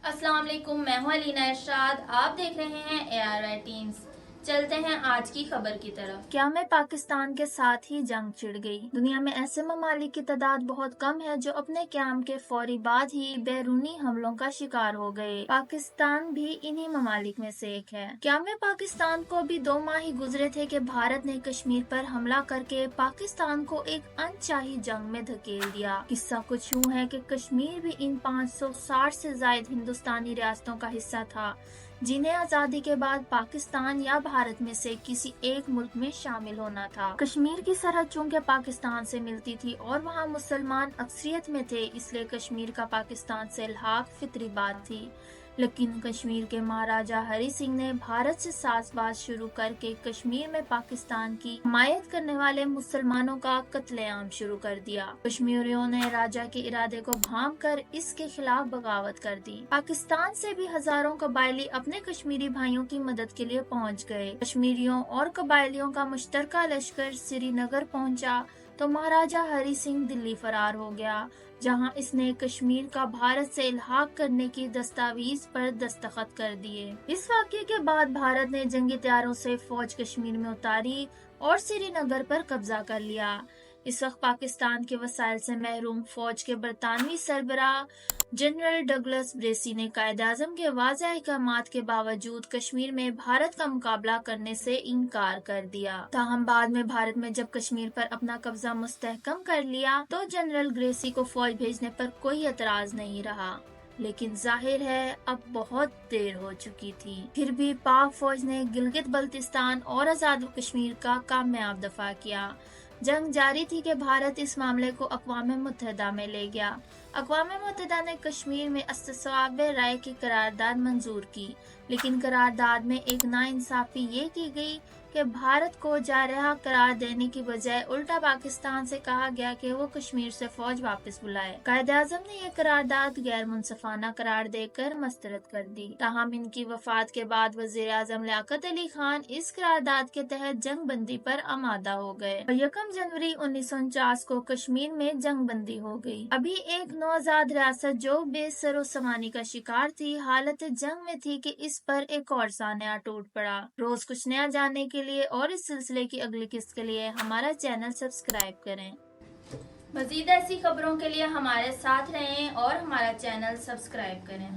السلام علیکم، میں ہوں علینا ارشاد۔ آپ دیکھ رہے ہیں ARI ٹیمز۔ چلتے ہیں آج کی خبر کی طرف۔ قیام پاکستان کے ساتھ ہی جنگ چھڑ گئی۔ دنیا میں ایسے ممالک کی تعداد بہت کم ہے جو اپنے قیام کے فوری بعد ہی بیرونی حملوں کا شکار ہو گئے۔ پاکستان بھی انہی ممالک میں سے ایک ہے۔ قیام پاکستان کو بھی 2 ماہ ہی گزرے تھے کہ بھارت نے کشمیر پر حملہ کر کے پاکستان کو ایک انچاہی جنگ میں دھکیل دیا۔ قصہ کچھ یوں ہے کہ کشمیر بھی ان 560 سے زائد ہندوستانی ریاستوں کا حصہ تھا جنہیں آزادی کے بعد پاکستان یا بھارت میں سے کسی ایک ملک میں شامل ہونا تھا۔ کشمیر کی سرحد چونکہ پاکستان سے ملتی تھی اور وہاں مسلمان اکثریت میں تھے، اس لیے کشمیر کا پاکستان سے الحاق فطری بات تھی۔ لیکن کشمیر کے مہاراجہ ہری سنگھ نے بھارت سے ساز باز شروع کر کے کشمیر میں پاکستان کی حمایت کرنے والے مسلمانوں کا قتل عام شروع کر دیا۔ کشمیریوں نے راجہ کے ارادے کو بھانپ کر اس کے خلاف بغاوت کر دی۔ پاکستان سے بھی ہزاروں قبائلی اپنے کشمیری بھائیوں کی مدد کے لیے پہنچ گئے۔ کشمیریوں اور قبائلیوں کا مشترکہ لشکر سری نگر پہنچا تو مہاراجہ ہری سنگھ دلی فرار ہو گیا، جہاں اس نے کشمیر کا بھارت سے الحاق کرنے کی دستاویز پر دستخط کر دیے۔ اس واقعے کے بعد بھارت نے جنگی طیاروں سے فوج کشمیر میں اتاری اور سری نگر پر قبضہ کر لیا۔ اس وقت پاکستان کے وسائل سے محروم فوج کے برطانوی سربراہ جنرل ڈگلس بریسی نے قائد اعظم کے واضح احکامات کے باوجود کشمیر میں بھارت کا مقابلہ کرنے سے انکار کر دیا۔ تاہم بعد میں بھارت میں جب کشمیر پر اپنا قبضہ مستحکم کر لیا تو جنرل گریسی کو فوج بھیجنے پر کوئی اعتراض نہیں رہا، لیکن ظاہر ہے اب بہت دیر ہو چکی تھی۔ پھر بھی پاک فوج نے گلگت بلتستان اور آزاد کشمیر کا کامیاب دفاع کیا۔ جنگ جاری تھی کہ بھارت اس معاملے کو اقوام متحدہ میں لے گیا۔ اقوام متحدہ نے کشمیر میں استصواب رائے کی قرارداد منظور کی، لیکن قرارداد میں ایک ناانصافی یہ کی گئی کہ بھارت کو جارحہ قرار دینے کی بجائے الٹا پاکستان سے کہا گیا کہ وہ کشمیر سے فوج واپس بلائے۔ قائد اعظم نے یہ قرارداد غیر منصفانہ قرار دے کر مسترد کر دی۔ تاہم ان کی وفات کے بعد وزیر اعظم لیاقت علی خان اس قرارداد کے تحت جنگ بندی پر آمادہ ہو گئے اور 1 جنوری 1949 کو کشمیر میں جنگ بندی ہو گئی۔ ابھی ایک نوآزاد ریاست جو بے سر و سامانی کا شکار تھی، حالت جنگ میں تھی کہ اس پر ایک اور سانحہ ٹوٹ پڑا۔ روز کچھ نیا جاننے کے لیے اور اس سلسلے کی اگلی قسط کے لیے ہمارا چینل سبسکرائب کریں۔ مزید ایسی خبروں کے لیے ہمارے ساتھ رہیں اور ہمارا چینل سبسکرائب کریں۔